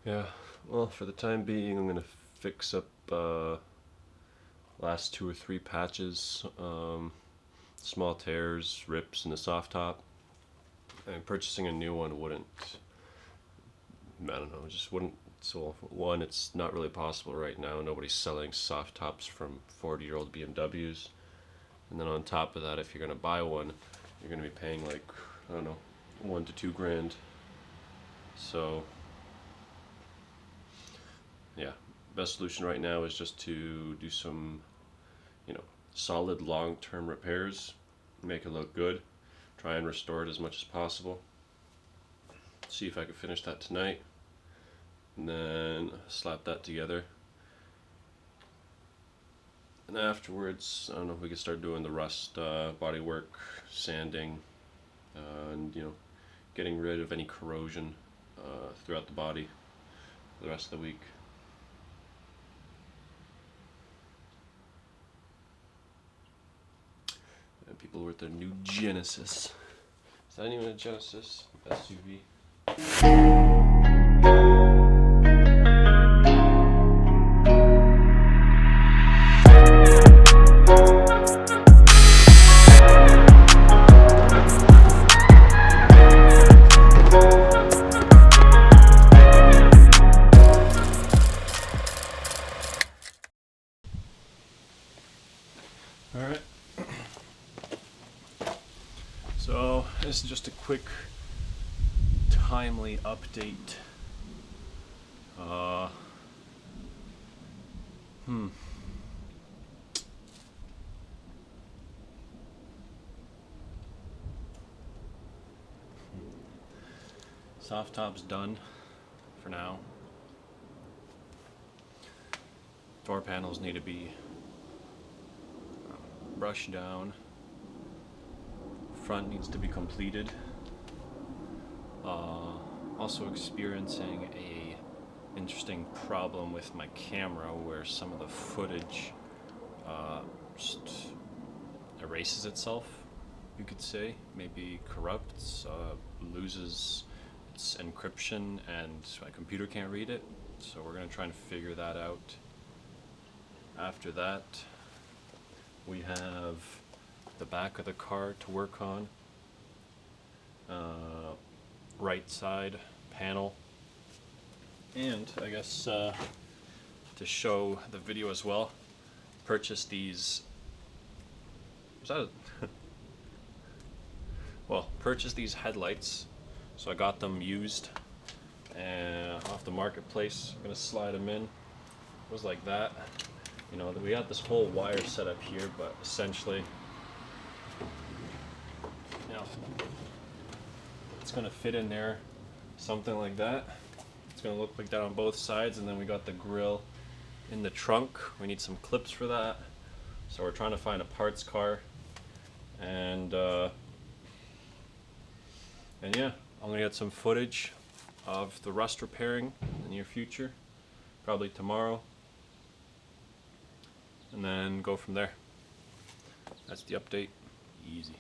Yeah, well, for the time being, I'm gonna fix up last two or three patches, small tears, rips in the soft top. And purchasing a new one wouldn't, I don't know, just wouldn't. So one, it's not really possible right now. Nobody's selling soft tops from 40-year-old BMWs. And then on top of that, if you're gonna buy one, you're gonna be paying like, I don't know, 1 to 2 grand. So yeah, best solution right now is just to do some, solid long-term repairs, make it look good, try and restore it as much as possible. See if I can finish that tonight, and then slap that together. And afterwards, I don't know if we can start doing the rust body work, sanding, and getting rid of any corrosion throughout the body for the rest of the week. And people with their new Genesis. Is that even a Genesis SUV? Alright, so this is just a quick, timely update. Soft top's done for now. Door panels need to be brushed down. Front needs to be completed. Also experiencing a interesting problem with my camera where some of the footage just erases itself, you could say. Maybe corrupts, loses its encryption, and my computer can't read it. So we're going to try and figure that out. After that, we have the back of the car to work on. Right side panel. And I guess to show the video as well, purchased these. Purchased these headlights. So I got them used off the marketplace. I'm gonna slide them in. It was like that. We got this whole wire set up here, but essentially, it's gonna fit in there, something like that. It's gonna look like that on both sides, and then we got the grill in the trunk. We need some clips for that, so we're trying to find a parts car, and yeah, I'm gonna get some footage of the rust repairing in the near future, probably tomorrow, and then go from there. That's the update. Easy.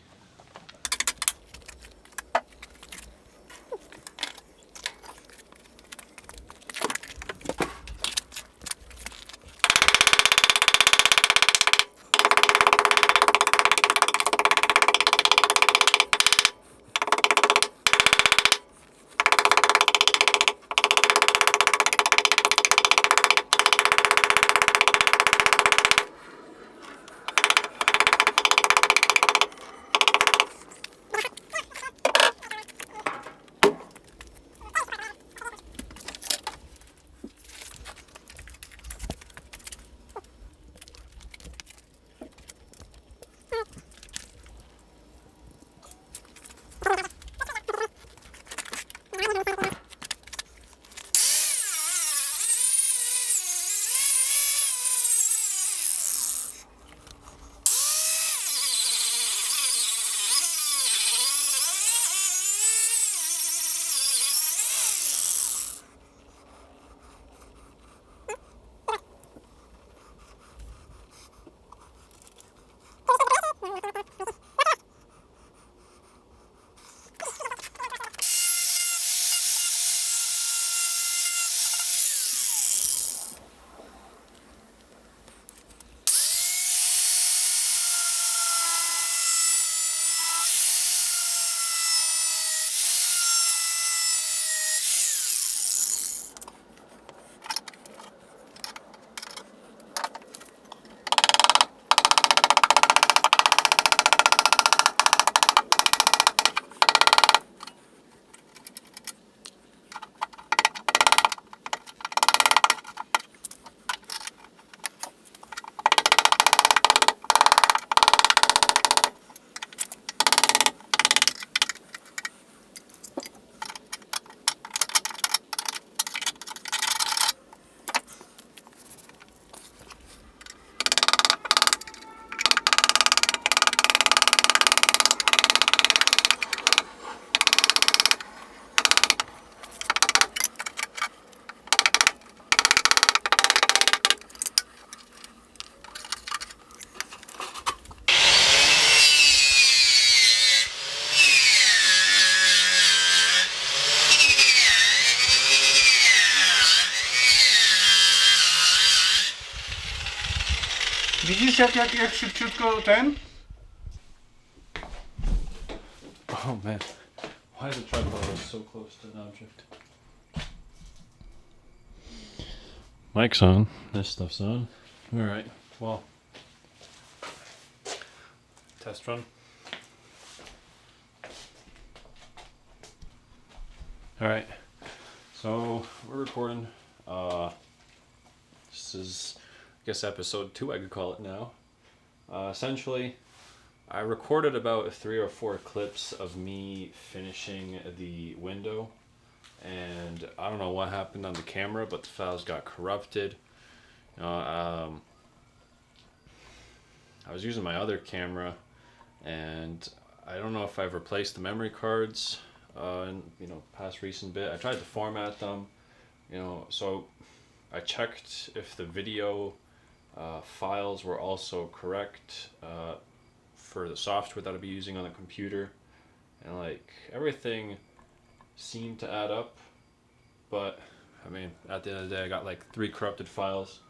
Widzisz jak szybciutko ten? Oh man, why is the tripod so close to an object? Mic's on. This stuff's on. Alright, well. Test run. Alright, so we're recording. This is, I guess, episode 2, I could call it now. Essentially, I recorded about 3 or 4 clips of me finishing the window, and I don't know what happened on the camera, but the files got corrupted. I was using my other camera, and I don't know if I've replaced the memory cards in past recent bit. I tried to format them, so I checked if the video files were also correct for the software that I'll be using on the computer, and like everything seemed to add up, but I mean at the end of the day I got like 3 corrupted files,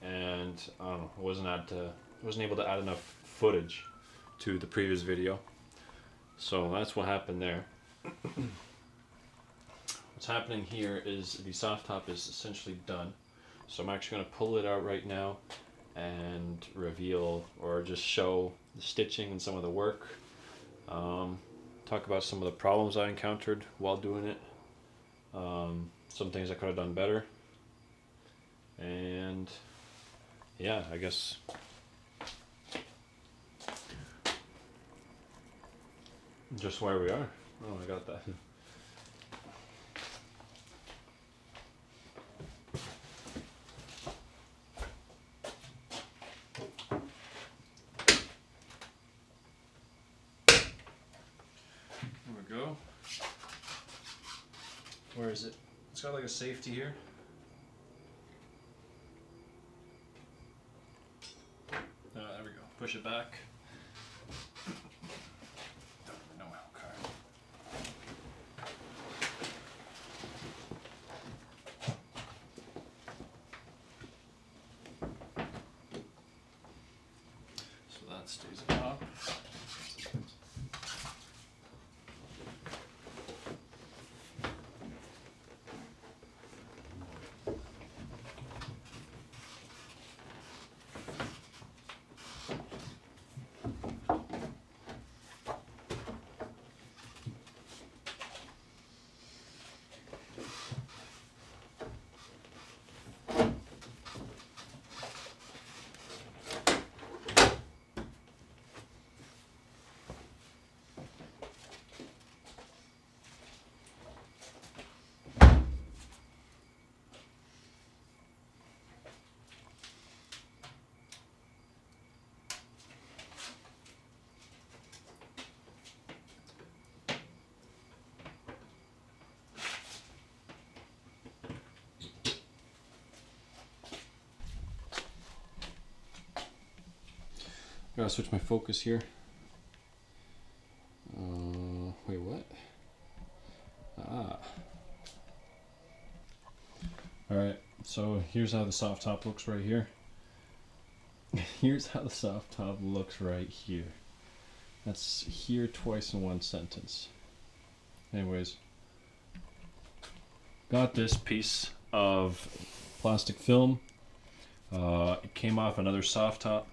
and I don't know, wasn't able to add enough footage to the previous video, so that's what happened there. What's happening here is the soft top is essentially done, so I'm actually going to pull it out right now and reveal or just show the stitching and some of the work, talk about some of the problems I encountered while doing it, some things I could have done better, and yeah, I guess just where we are. Oh, I got that. Go. Where is it? It's got like a safety here. There we go. Push it back. No help card. So that stays up. Gotta switch my focus here. Wait, what? Alright, so here's how the soft top looks right here. Here's how the soft top looks right here. That's here twice in one sentence. Anyways, got this piece of plastic film. It came off another soft top.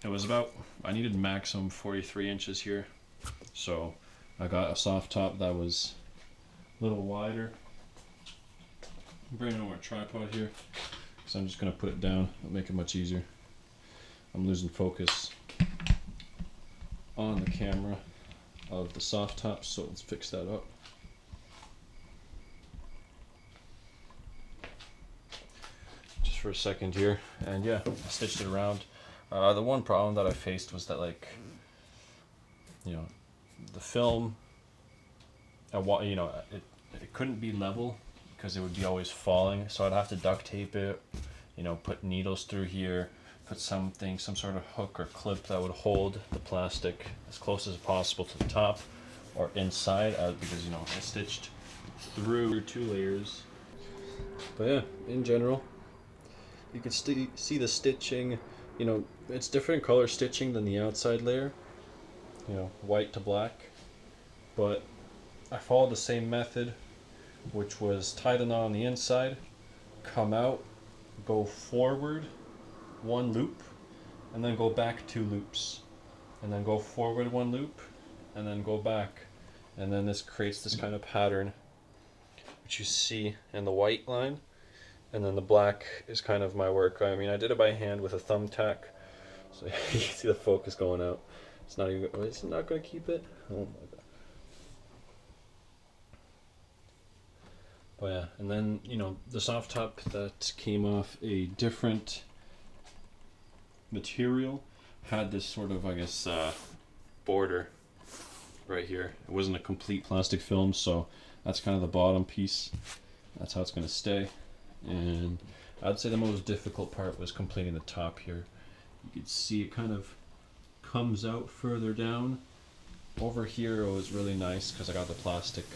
It was about, I needed maximum 43 inches here, so I got a soft top that was a little wider. I'm bringing over a tripod here, because I'm just going to put it down. It'll make it much easier. I'm losing focus on the camera of the soft top, so let's fix that up. Just for a second here, and yeah, I stitched it around. The one problem that I faced was that, like, the film, it couldn't be level because it would be always falling, so I'd have to duct tape it, put needles through here, put some sort of hook or clip that would hold the plastic as close as possible to the top or inside, because I stitched through 2 layers. But yeah, in general, you can see the stitching. You know, it's different color stitching than the outside layer. You know, white to black. But I followed the same method, which was tie the knot on the inside, come out, go forward one loop, and then go back 2 loops, and then go forward 1 loop, and then go back, and then this creates this kind of pattern, which you see in the white line, and then the black is kind of my work. I mean, I did it by hand with a thumbtack, so you can see the focus going out. It's not even. It's not going to keep it. Oh my god. But yeah, and then you know the soft top that came off a different material had this sort of, I guess, border right here. It wasn't a complete plastic film, so that's kind of the bottom piece. That's how it's going to stay. And I'd say the most difficult part was completing the top here. You could see it kind of comes out further down. Over here it was really nice because I got the plastic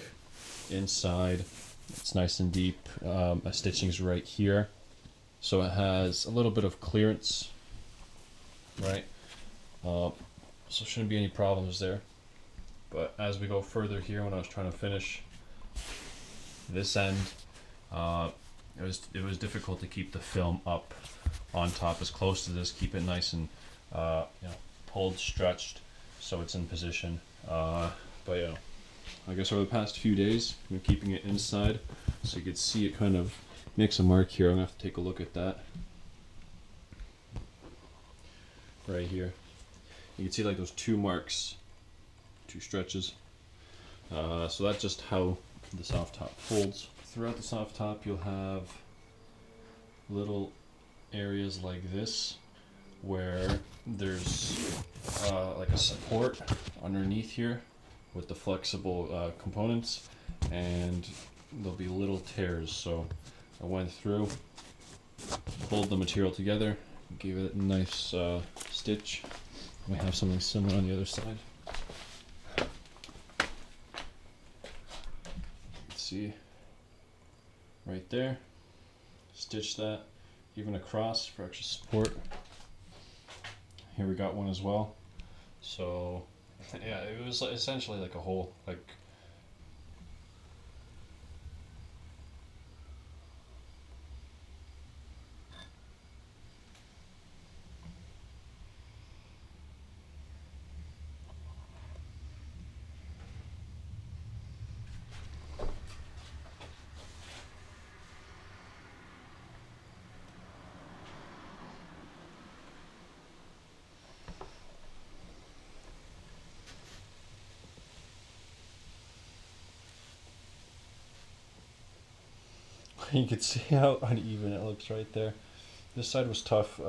inside. It's nice and deep. My stitching's right here, so it has a little bit of clearance, right? So shouldn't be any problems there. But as we go further here, when I was trying to finish this end, it was difficult to keep the film up on top as close to this, keep it nice and you know, pulled, stretched, so it's in position. But yeah, I guess over the past few days, I've been keeping it inside, so you could see it kind of makes a mark here. I'm gonna have to take a look at that right here. You can see like those 2 marks, 2 stretches. So that's just how the soft top folds. Throughout the soft top, you'll have little areas like this where there's like a support underneath here with the flexible components, and there'll be little tears. So I went through, pulled the material together, gave it a nice stitch. We have something similar on the other side. See right there, stitch that even across for extra support. Here we got one as well. So yeah, it was essentially like a whole like you can see how uneven it looks right there. This side was tough.